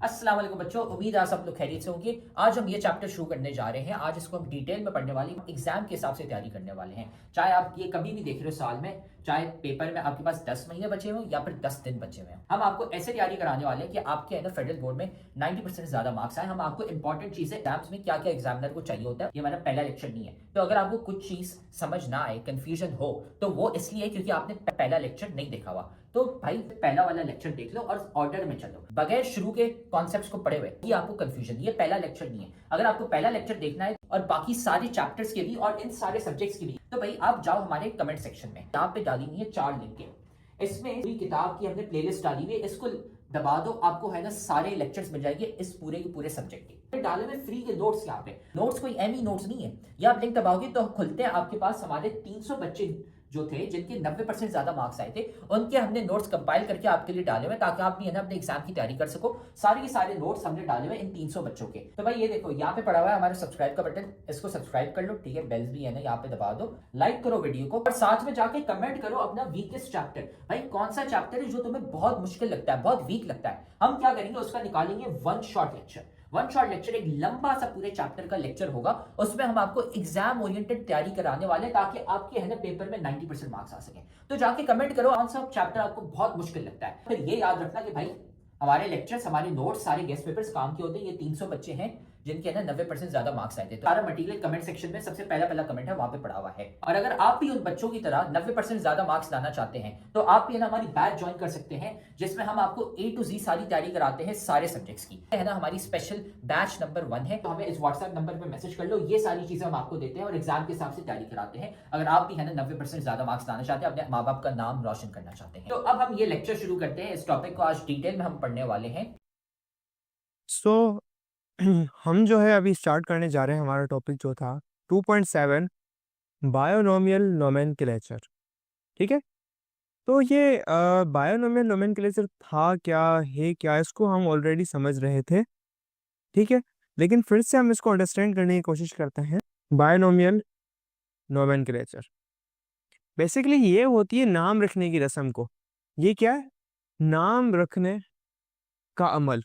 अस्सलाम वालेकुम बच्चों, उम्मीद है आप सब लोग खैरियत से होंगे। आज हम ये चैप्टर शुरू करने जा रहे हैं। आज इसको हम डिटेल में पढ़ने वाले हैं, एग्जाम के हिसाब से तैयारी करने वाले हैं। चाहे आप ये कभी भी देख रहे हो साल में, चाहे पेपर में आपके पास 10 महीने बचे हों या फिर 10 दिन बचे हुए हैं, हम आपको ऐसे तैयारी कराने वाले हैं कि आपके है ना फेडरल बोर्ड में 90% से ज्यादा मार्क्स आए। हम आपको इंपॉर्टेंट चीजें एग्जाम्स में क्या क्या एग्जामिनर को चाहिए होता है, ये हमारा पहला लेक्चर नहीं है। तो अगर आपको कुछ चीज समझ ना आए, कंफ्यूजन हो, तो वो इसलिए क्योंकि आपने पहला लेक्चर नहीं देखा हुआ। तो भाई पहला वाला लेक्चर देख लो और ऑर्डर में चलो, बगैर शुरू के कॉन्सेप्ट्स को पढ़े हुए ये आपको कंफ्यूजन, ये पहला लेक्चर नहीं है। अगर आपको पहला लेक्चर देखना है और बाकी सारे चैप्टर्स के भी और इन सारे सब्जेक्ट्स के भी, तो भाई आप जाओ हमारे कमेंट सेक्शन में, यहाँ पे डाली हुई है 4 लिंकें। इसमें पूरी किताब की हमने प्लेलिस्ट डाली हुई है, इसको दबा दो, आपको है ना सारे लेक्चर्स मिल जाएंगे इस पूरे के पूरे सब्जेक्ट के। डाले हुए फ्री के नोट्स, यहाँ पे नोट्स कोई एमी नोट्स नहीं है। ये आप लिंक दबाओगे तो खुलते हैं, आपके पास हमारे 300 बच्चे जो थे जिनके 90% ज्यादा मार्क्स आए थे, उनके हमने नोट्स कंपाइल करके आपके लिए डाले हुए, ताकि आप भी है ना अपने एग्जाम की तैयारी कर सको। सारे के सारे नोट्स हमने डाले हुए इन 300 बच्चों के। तो भाई ये देखो यहाँ पे पड़ा हुआ है हमारा सब्सक्राइब का बटन, इसको सब्सक्राइब कर लो, ठीक है। बेल्स भी है ना यहाँ पे दबा दो, लाइक करो वीडियो को और साथ में जाके कमेंट करो अपना वीकेस्ट चैप्टर। भाई कौन सा चैप्टर है जो तुम्हें बहुत मुश्किल लगता है, बहुत वीक लगता है, हम क्या करेंगे उसका निकालेंगे one shot lecture. One shot lecture एक लंबा सा पूरे चैप्टर का लेक्चर होगा, उसमें हम आपको एग्जाम ओरिएंटेड तैयारी कराने वाले हैं, ताकि आपके है ना पेपर में 90% मार्क्स आ सके। तो जाके कमेंट करो कौन सा चैप्टर आपको बहुत मुश्किल लगता है। फिर ये याद रखना कि भाई हमारे लेक्चर्स, हमारे नोट्स, सारे गेस्ट पेपर्स काम के होते हैं। ये 300 बच्चे हैं जिनके है ना 90% ज्यादा मार्क्स आए थे। तो सारा मटेरियल कमेंट सेक्शन में सबसे पहला पहला कमेंट है वहां पे पड़ा हुआ है। और अगर आप भी उन बच्चों की तरह 90% ज्यादा मार्क्स लाना चाहते हैं, तो आप भी है ना हमारी बैच ज्वाइन कर सकते हैं, जिसमें हम आपको A to Z सारी तैयारी कराते हैं सारे सब्जेक्ट्स की, है ना। हमारी स्पेशल बैच नंबर 1 है, तो हमें इस व्हाट्सएप नंबर पर मैसेज कर लो। ये सारी चीजें हम आपको देते हैं और एग्जाम के हिसाब से तैयारी कराते हैं। अगर आप भी है ना 90% ज्यादा मार्क्स लाना चाहते हैं, अपने माँ बाप का नाम रोशन करना चाहते हैं। तो अब हम ये लेक्चर शुरू करते हैं। इस टॉपिक को आज डिटेल में हम पढ़ने वाले हैं। सो हम जो है अभी स्टार्ट करने जा रहे हैं। हमारा टॉपिक जो था 2.7 बायोनोमियल नोमेनक्लेचर। ठीक है। तो ये बायोनोमियल नोमेनक्लेचर था क्या, है क्या, इसको हम ऑलरेडी समझ रहे थे। ठीक है। लेकिन फिर से हम इसको अंडरस्टैंड करने की कोशिश करते हैं। बायोनोमियल नोमेनक्लेचर बेसिकली ये होती है नाम रखने की रस्म को। ये क्या है? नाम रखने का अमल।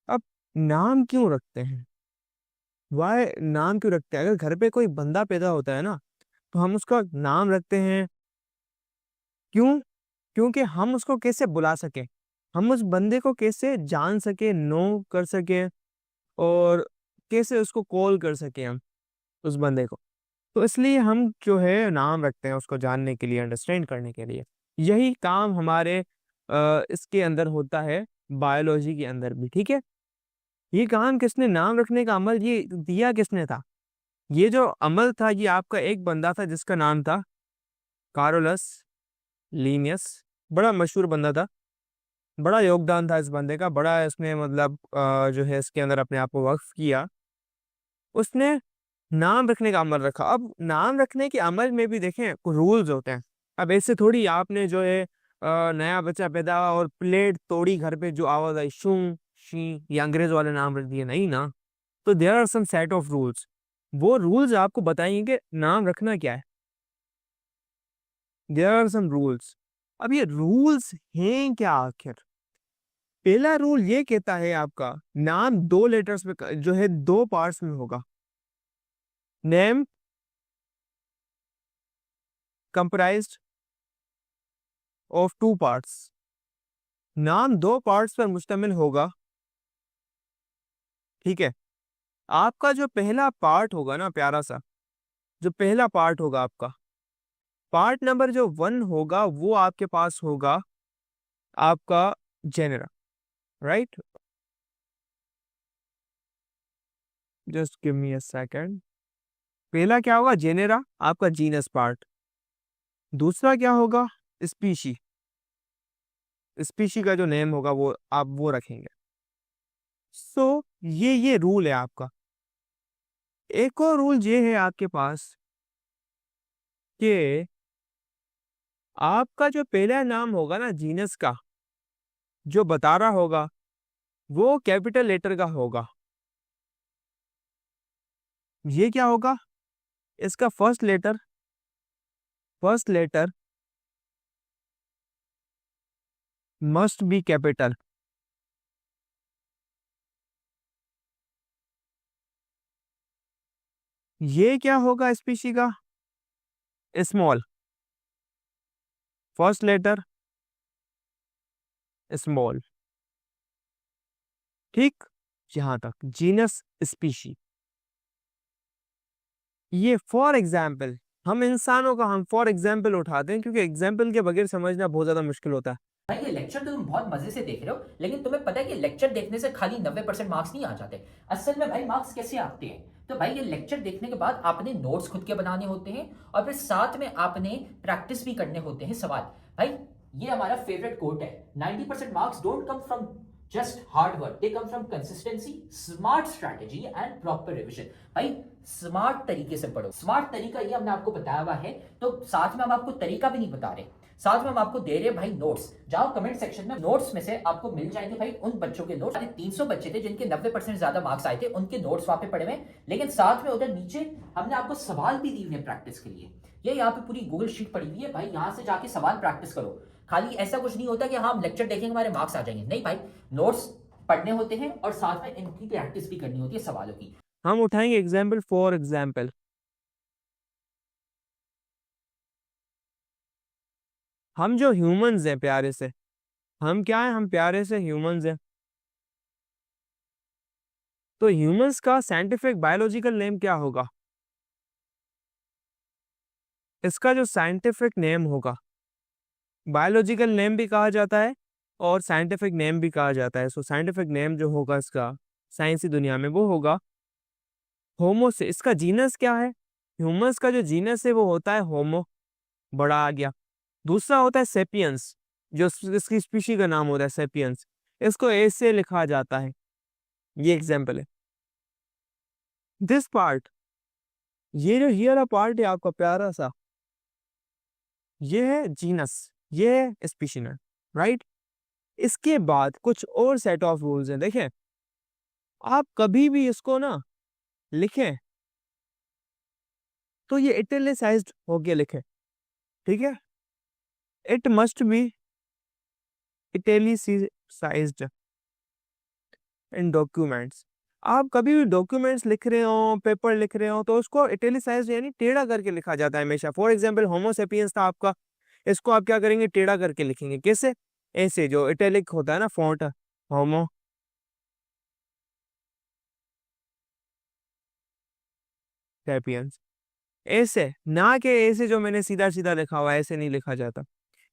अब नाम क्यों रखते हैं? वाई नाम क्यों रखते हैं? अगर घर पे कोई बंदा पैदा होता है ना, तो हम उसका नाम रखते हैं। क्यों? क्योंकि हम उसको कैसे बुला सके, हम उस बंदे को कैसे जान सके, नो कर सके, और कैसे उसको कॉल कर सके हम उस बंदे को। तो इसलिए हम जो है नाम रखते हैं उसको जानने के लिए, अंडरस्टैंड करने के लिए। यही काम हमारे इसके अंदर होता है, बायोलॉजी के अंदर भी। ठीक है। ये काम किसने, नाम रखने का अमल ये दिया किसने था? ये जो अमल था, ये आपका एक बंदा था जिसका नाम था कारोलस लीनियस। बड़ा मशहूर बंदा था, बड़ा योगदान था इस बंदे का, बड़ा इसने मतलब जो है इसके अंदर अपने आप को वक्फ किया। उसने नाम रखने का अमल रखा। अब नाम रखने के अमल में भी देखें कुछ रूल्स होते हैं। अब ऐसे थोड़ी आपने जो है नया बच्चा पैदा हुआ और प्लेट तोड़ी घर पे, जो आवाज आई शू शी, ये अंग्रेज वाले नाम रख दिए, नहीं ना। तो there are some set of rules. वो रूल्स आपको बताएंगे कि नाम रखना क्या है। There are some rules. अब ये रूल्स हैं क्या आखिर? पहला रूल ये कहता है आपका नाम 2 लेटर्स में जो है 2 पार्ट्स में होगा। Name comprised of 2 parts. नाम 2 पार्ट्स पर मुश्तमिल होगा। ठीक है। आपका जो पहला पार्ट होगा ना, प्यारा सा जो पहला पार्ट होगा आपका, पार्ट नंबर जो 1 होगा, वो आपके पास होगा आपका genera. Right, just give me a second. पहला क्या होगा? जेनेरा, आपका जीनस पार्ट। दूसरा क्या होगा? स्पीशी। स्पीशी का जो नेम होगा वो आप वो रखेंगे। सो ये रूल है आपका। एक और रूल ये है आपके पास कि आपका जो पहला नाम होगा ना जीनस का, जो बता रहा होगा, वो कैपिटल लेटर का होगा। ये क्या होगा? इसका first letter must be capital. ये क्या होगा स्पीशी का? Small, first letter small. ठीक, यहां तक जीनस स्पीशी। ये फॉर एग्जाम्पल, हम इंसानों का हम फॉर एग्जाम्पल उठाते हैं क्योंकि एग्जाम्पल के बगैर समझना बहुत ज्यादा मुश्किल होता है। भाई ये लेक्चर तो तुम बहुत मजे से देख रहे हो, लेकिन तुम्हें पता है कि लेक्चर देखने से खाली 90% मार्क्स नहीं आ जाते। असल में भाई मार्क्स कैसे आते हैं? तो भाई ये लेक्चर देखने के बाद आपने नोट्स खुद के बनाने होते हैं और फिर साथ में आपने प्रैक्टिस भी करने होते हैं सवाल। भाई ये हमारा फेवरेट कोट है, 90% marks don't come from just hard work, they come from consistency, smart strategy and proper revision. भाई स्मार्ट तरीके से पढ़ो। स्मार्ट तरीका ये हमने आपको बताया हुआ है, तो साथ में हम आपको तरीका भी नहीं बता रहे, साथ में हम आपको दे रहे हैं भाई नोट्स। जाओ कमेंट सेक्शन में, नोट्स में से आपको मिल जाएंगे भाई उन बच्चों के नोट्स। 300 बच्चे थे जिनके 90% ज्यादा मार्क्स आए थे, उनके नोट्स वहां पे पड़े हुए, लेकिन साथ में उधर नीचे हमने आपको सवाल भी दिए हुए प्रैक्टिस के लिए। ये यहाँ पे पूरी गूगल शीट पड़ी हुई है भाई, यहाँ से जाके सवाल प्रैक्टिस करो। खाली ऐसा कुछ नहीं होता कि हाँ हम लेक्चर देखेंगे हमारे मार्क्स आ जाएंगे, नहीं भाई, नोट्स पढ़ने होते हैं और साथ में इनकी प्रैक्टिस भी करनी होती है सवालों की। हम उठाएंगे एग्जाम्पल फॉर एग्जाम्पल। हम जो ह्यूमंस हैं प्यारे से, हम क्या हैं? हम प्यारे से ह्यूमंस हैं। तो ह्यूमंस का साइंटिफिक बायोलॉजिकल नेम क्या होगा? इसका जो साइंटिफिक नेम होगा, बायोलॉजिकल नेम भी कहा जाता है और साइंटिफिक नेम भी कहा जाता है। सो साइंटिफिक नेम जो होगा इसका साइंसी दुनिया में वो होगा होमो। से इसका जीनस क्या है? ह्यूमंस का जो जीनस है वो होता है होमो, बड़ा आ गया। दूसरा होता है सेपियंस, जो इसकी स्पीशी का नाम होता है सेपियंस, इसको ए से लिखा जाता है। ये एग्जाम्पल है। दिस पार्ट, ये जो हियर अ पार्ट है आपका प्यारा सा, ये है जीनस, ये है स्पीशी नेम, राइट। इसके बाद कुछ और सेट ऑफ रूल्स हैं। देखें, आप कभी भी इसको ना लिखें तो ये इटैलिसाइज्ड होके लिखें, ठीक है। It must be italicised in documents. आप कभी भी डॉक्यूमेंट्स लिख रहे हो, पेपर लिख रहे हो, तो उसको इटैलिसाइज्ड यानी टेढ़ा करके लिखा जाता है हमेशा। फॉर एग्जांपल होमो सेपियंस था आपका, इसको आप क्या करेंगे? टेढ़ा करके लिखेंगे। कैसे? ऐसे, जो इटैलिक होता है ना फॉन्ट, होमो सेपियंस, ऐसे ना कि ऐसे जो मैंने सीधा सीधा लिखा हुआ है, ऐसे नहीं लिखा जाता।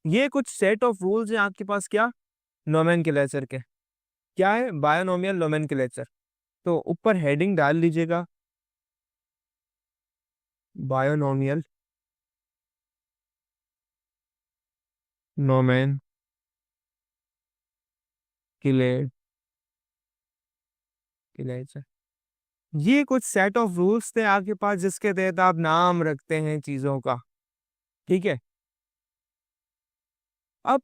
ये कुछ सेट ऑफ रूल्स हैं आपके पास, क्या? नोमेनक्लेचर के। क्या है? Binomial nomenclature. तो ऊपर हेडिंग डाल लीजिएगा, बायोनोमियल नोमेनक्लेचर। ये कुछ सेट ऑफ रूल्स थे आपके पास जिसके तहत आप नाम रखते हैं चीजों का, ठीक है। अब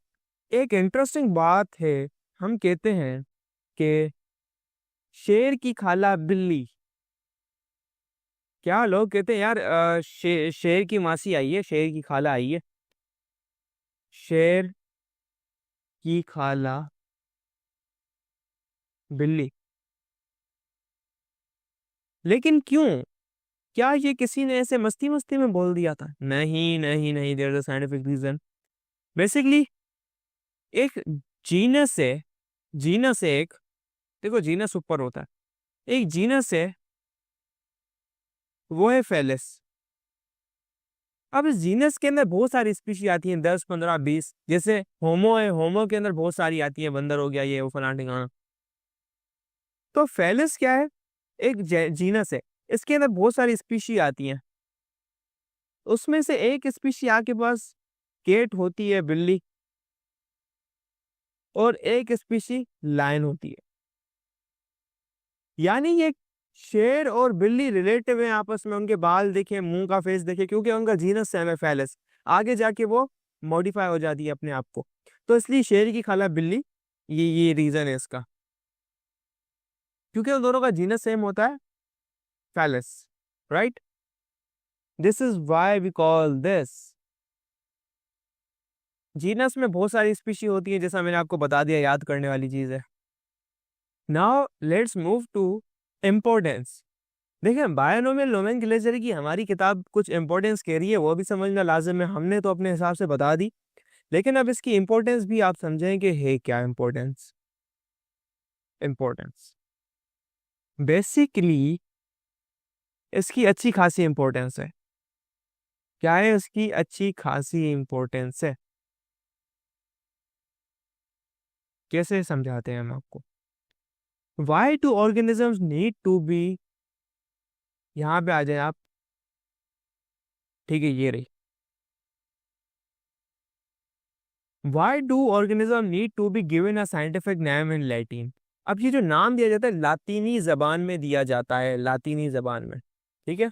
एक इंटरेस्टिंग बात है, हम कहते हैं कि शेर की खाला बिल्ली। क्या लोग कहते हैं यार, शेर की मासी आई है, शेर की खाला आई है। शेर की खाला बिल्ली, लेकिन क्यों? क्या ये किसी ने ऐसे मस्ती मस्ती में बोल दिया था? नहीं नहीं नहीं, there is a scientific reason. Basically एक जीनस है, जीनस एक, देखो जीनस ऊपर होता है, एक जीनस है, वो है फेलिस। अब इस जीनस के अंदर बहुत सारी स्पीशी आती हैं, 10 15 20। जैसे होमो है, होमो के अंदर बहुत सारी आती है, बंदर हो गया, ये वो फलाना ठिकाना। तो फेलिस क्या है? एक जीनस है, इसके अंदर बहुत सारी स्पीशी आती हैं। उसमें से एक स्पीशी आपके पास केट होती है, बिल्ली, और एक स्पीशी लायन होती है। यानी ये शेर और बिल्ली रिलेटिव हैं आपस में, उनके बाल देखे, मुंह का फेस देखे, क्योंकि उनका जीनस सेम है फेलिस। आगे जाके वो मॉडिफाई हो जाती है अपने आप को, तो इसलिए शेर की खाला बिल्ली, ये रीजन है इसका, क्योंकि उन दोनों का जीनस सेम होता है, Felis, right. This is why we call this genus में बहुत सारी स्पीशी होती है, जैसा मैंने आपको बता दिया, याद करने वाली चीज है। Now let's move to importance. देखिए, बायोनोमियल नोमेनक्लेचर की हमारी किताब कुछ इंपॉर्टेंस कह रही है, वो भी समझना लाजिम है, हमने तो अपने हिसाब से बता दी, लेकिन अब इसकी इंपॉर्टेंस भी आप समझें कि है क्या इंपॉर्टेंस। इंपॉर्टेंस बेसिकली इसकी अच्छी खासी इंपॉर्टेंस है। क्या है इसकी अच्छी खासी इंपॉर्टेंस है? कैसे समझाते हैं हम आपको। Why do organisms need to be, यहाँ पे आ जाए आप, ठीक है, ये रही। Why do organism need to be given a scientific name in Latin. अब ये जो नाम दिया जाता है लातीनी जबान में दिया जाता है, लातीनी जबान में, ठीक है।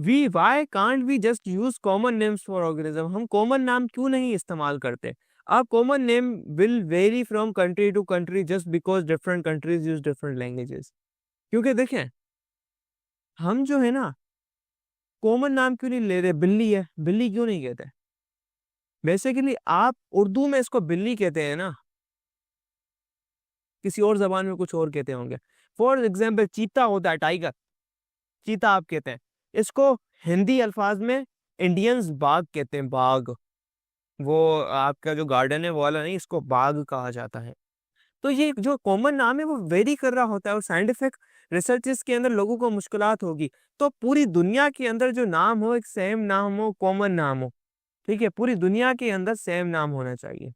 We why can't we just use common names for organism, हम कॉमन नाम क्यों नहीं इस्तेमाल करते? अब common name will vary from country to country just because different countries use different languages. क्योंकि देखें, हम जो है ना, कॉमन नाम क्यों नहीं ले रहे? बिल्ली है, बिल्ली क्यों नहीं कहते? बेसिकली आप उर्दू में इसको बिल्ली कहते हैं ना, किसी और जबान में कुछ और कहते होंगे। फॉर एग्जाम्पल चीता होता है, टाइगर, चीता आप कहते हैं। इसको हिंदी अल्फाज में इंडियंस बाघ कहते हैं, बाघ। वो आपका जो गार्डन है वो वाला नहीं, इसको बाघ कहा जाता है। तो ये जो कॉमन नाम है वो वेरी कर रहा होता है, और साइंटिफिक रिसर्चेस के अंदर लोगों को मुश्किलात होगी। तो पूरी दुनिया के अंदर जो नाम हो, एक सेम नाम हो, कॉमन नाम हो, ठीक है, पूरी दुनिया के अंदर सेम नाम होना चाहिए।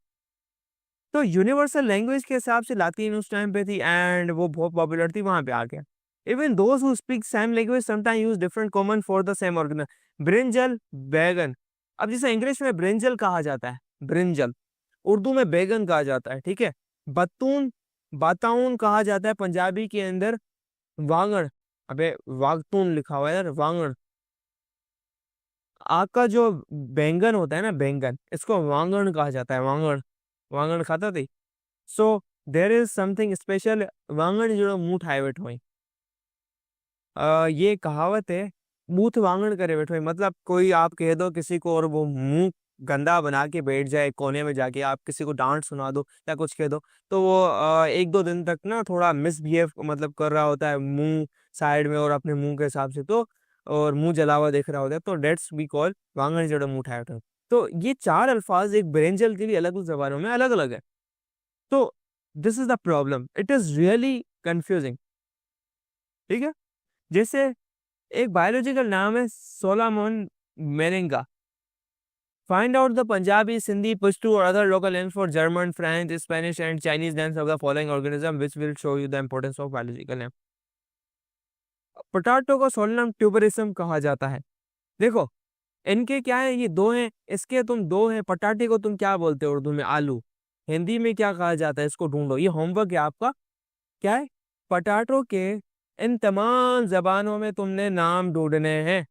तो यूनिवर्सल लैंग्वेज के हिसाब से लातीन उस टाइम पे थी, एंड वो बहुत पॉपुलर थी, वहां पे आ गया। Even those who speak same language sometime use different common for the same organism. Brinjal, बैगन। अब जैसे इंग्लिश में ब्रिंजल कहा जाता है, ब्रिंजल, उर्दू में बैगन कहा जाता है, ठीक है। बतून, बाताउन कहा जाता है पंजाबी के अंदर, वांगड़। अबे वागतून लिखा हुआ है यार, वांगड़। आपका जो बैंगन होता है ना, बैंगन, इसको वांगड़ कहा जाता है, वांगड़। वांगड़ खाता थी। सो देर इज समथिंग स्पेशल, वांगड़ जो मुंह ठाए बैठो हुई। ये कहावत है, बूथ वांगड़ करे बैठो हुई, मतलब कोई आप कह दो किसी को और वो मुंह गंदा बना के बैठ जाए कोने में जाके, आप किसी को डांट सुना दो या कुछ कह दो, तो वो एक दो दिन तक ना थोड़ा मिसबिहेव मतलब कर रहा होता है, मुंह साइड में और अपने मुंह के हिसाब से, तो और मुंह जला हुआ देख रहा होता है, तो डेट्स बी कॉल वांगड़ जड़ा मुंह ठाए बैठो हुई। तो ये चार अल्फाज एक ब्रेंजल के लिए अलग अलग जबानों में अलग अलग है। तो this is the problem, it is really confusing, ठीक है। जैसे एक बायोलॉजिकल नाम है Solanum melongena. Find out the Punjabi, Sindhi, Pashto और other local names for German, French, Spanish and Chinese names of the following organism which will show you the importance of biological name. Potato को Solanum tuberosum कहा जाता है। देखो, इनके क्या है, ये दो हैं, इसके तुम दो हैं। पटाटे को तुम क्या बोलते हो उर्दू में? आलू। हिंदी में क्या कहा जाता है? इसको ढूंढो, ये होमवर्क है आपका। क्या है? पटाटो के इन तमाम जबानों में तुमने नाम ढूंढने हैं,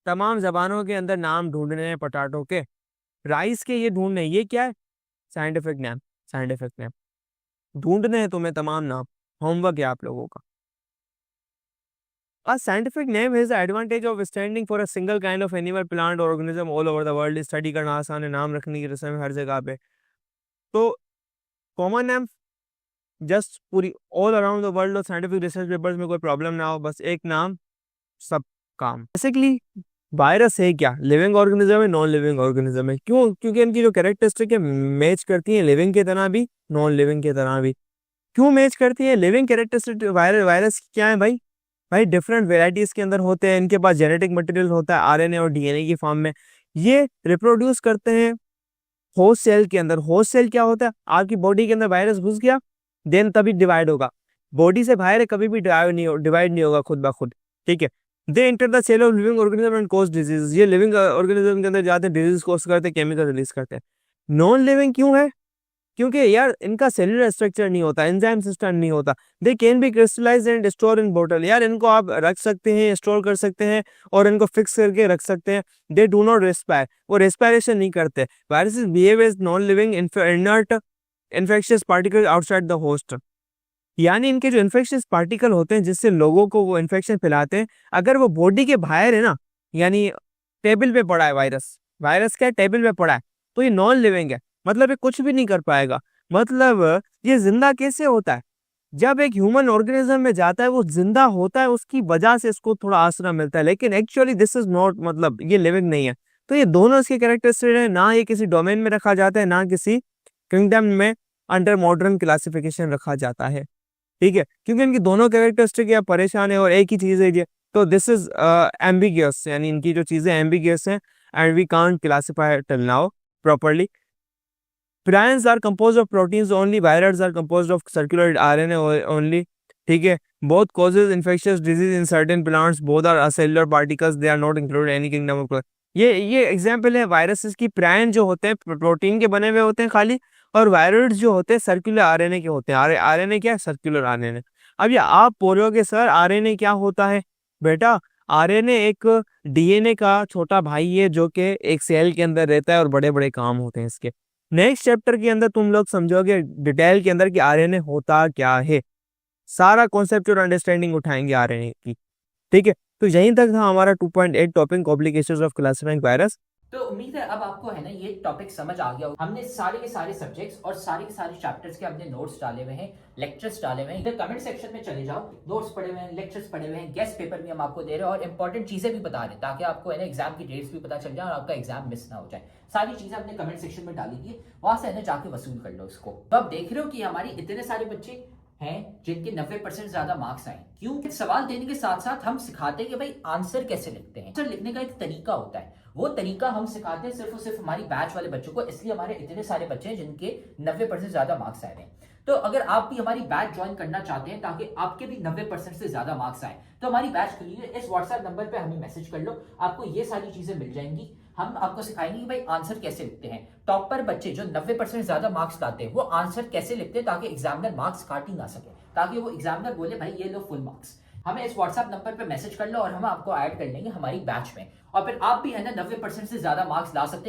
तमाम जबानों के अंदर नाम ढूंढने हैं पटाटो के। राइस के ये ढूंढने, ये क्या है? साइंटिफिक नेम, साइंटिफिक नेम ढूंढने हैं तुम्हें, तमाम नाम। होमवर्क है आप लोगों का। A scientific name has the advantage of standing for a single kind of animal, plant or organism all over the world. Study करना आसान है, नाम रखने की रस्म है हर जगह पे। तो कॉमन नेम जस्ट पूरी ऑल अराउंड द वर्ल्ड, और साइंटिफिक रिसर्च पेपर्स में कोई प्रॉब्लम ना हो, बस एक नाम सब काम। बेसिकली वायरस है क्या? लिविंग ऑर्गेनिज्म है, नॉन लिविंग ऑर्गेनिज्म है? क्यों? क्योंकि इनकी जो कैरेक्टरिस्टिक है मैच करती है लिविंग के तरह भी, नॉन लिविंग के तरह भी। क्यों मैच करती है? लिविंग कैरेक्टरिस्टिक वायरस क्या है भाई? भाई डिफरेंट वेराइटीज के अंदर होते हैं, इनके पास जेनेटिक मटेरियल होता है आरएनए और डीएनए की फॉर्म में। ये रिप्रोड्यूस करते हैं होस्ट सेल के अंदर। होस्ट सेल क्या होता है? आपकी बॉडी के अंदर वायरस घुस गया, देन तभी डिवाइड होगा। बॉडी से बाहर कभी भी डिवाइड नहीं होगा खुद ब खुद, ठीक है। They enter the cell of living organism and cause disease. ये लिविंग ऑर्गेनिज्म के अंदर जाते हैं, डिजीज कॉज करते हैं, केमिकल रिलीज करते हैं। नॉन लिविंग क्यों है? क्योंकि यार इनका सेलुलर स्ट्रक्चर नहीं होता, एंजाइम सिस्टम नहीं होता। They can be crystallised and store in बोतल। यार इनको आप रख सकते हैं, स्टोर कर सकते हैं और इनको फिक्स करके रख सकते हैं। दे डू नॉट रेस्पायर, वो रेस्पायरेशन नहीं करते। Viruses behave as non living inert infectious particle outside the host. यानी इनके जो इन्फेक्शियस पार्टिकल होते हैं जिससे लोगों को वो इन्फेक्शन फैलाते हैं, अगर वो बॉडी के बाहर है ना, यानी टेबल पे पड़ा है वायरस, वायरस क्या है, टेबल पे पड़ा है, तो ये नॉन लिविंग है, मतलब ये कुछ भी नहीं कर पाएगा। मतलब ये जिंदा कैसे होता है? जब एक ह्यूमन ऑर्गेनिज्म में जाता है वो जिंदा होता है, उसकी वजह से इसको थोड़ा आसरा मिलता है, लेकिन एक्चुअली दिस इज नॉट, मतलब ये लिविंग नहीं है। तो ये दोनों इसके कैरेक्टरिस्टिक है, ना ये किसी डोमेन में रखा जाता है, ना किसी किंगडम में अंडर मॉडर्न क्लासिफिकेशन रखा जाता है। ठीक है, क्योंकि इनकी दोनों कैरेक्टरिस्टिक या परेशान है और एक ही चीज है ये, तो दिस इज एम्बिगियस, यानी इनकी जो चीजें एम्बिगियस हैं and we can't classify till now properly. Prions are composed of proteins only. Viruses are composed of circular RNA only. ठीक है, both causes infectious disease in certain plants. Both are acellular particles. They are not included in any kingdom of ये example है viruses की। प्रायन जो होते हैं protein के बने हुए होते हैं खाली, और वायरस जो होते हैं सर्कुलर आरएनए के होते हैं। आरएनए क्या है? Circular RNA. अब ये आप बोलोगे सर आरएनए क्या होता है? बेटा आरएनए एक डीएनए का छोटा भाई है जो कि एक सेल के अंदर रहता है और बड़े बड़े काम होते हैं इसके। नेक्स्ट चैप्टर के अंदर तुम लोग समझोगे डिटेल के अंदर कि आरएनए होता क्या है, सारा कॉन्सेप्ट और अंडरस्टैंडिंग उठाएंगे आरएनए की। ठीक है, तो यहीं तक था हमारा 2.8 topic complications of classifying virus. तो उम्मीद है अब आपको है ना ये टॉपिक समझ आ गया। हमने सारे के सारे सब्जेक्ट्स और सारे के सारे चैप्टर्स के हमने नोट्स डाले हुए हैं, लेक्चर्स डाले हुए हैं। इधर कमेंट सेक्शन में चले जाओ, नोट्स पढ़े हुए हैं, लेक्चर्स पढ़े हुए हैं, गेस्ट पेपर भी हम आपको दे रहे हैं और इंपॉर्टेंट चीजें भी बता रहे हैं, ताकि आपको है ना एग्जाम की डेट्स भी पता चल जाए और आपका एग्जाम मिस ना हो जाए। सारी चीजें हमने कमेंट सेक्शन में डाली थी, वहां से है ना जाके वसूल कर लो इसको। तो आप देख रहे हो कि हमारी इतने सारे बच्चे हैं जिनके 90% ज्यादा मार्क्स आए। क्यों? सवाल देने के साथ साथ हम सिखाते हैं कि भाई आंसर कैसे लिखते हैं। आंसर लिखने का एक तरीका होता है, वो तरीका हम सिखाते हैं सिर्फ और सिर्फ हमारी बैच वाले बच्चों को, इसलिए हमारे इतने सारे बच्चे हैं जिनके 90% ज्यादा मार्क्स आए हैं। तो अगर आप भी हमारी बैच ज्वाइन करना चाहते हैं ताकि आपके भी 90% से ज्यादा मार्क्स आए, तो हमारी बैच खुली है। इस व्हाट्सएप नंबर पे हमें मैसेज कर लो, आपको ये सारी चीजें मिल जाएंगी। हम आपको सिखाएंगे कि भाई आंसर कैसे लिखते हैं। टॉपर बच्चे जो 90% ज्यादा मार्क्स लाते हैं वो आंसर कैसे लिखते हैं ताकि एग्जामिनर मार्क्स काट ही ना सके, ताकि वो एग्जामिनर बोले भाई ये लो फुल मार्क्स। हमें इस व्हाट्सएप नंबर पे मैसेज कर लो और हम आपको ऐड कर लेंगे हमारी बैच में, और फिर आप भी है ना 90% से ज्यादा मार्क्स ला सकते हैं।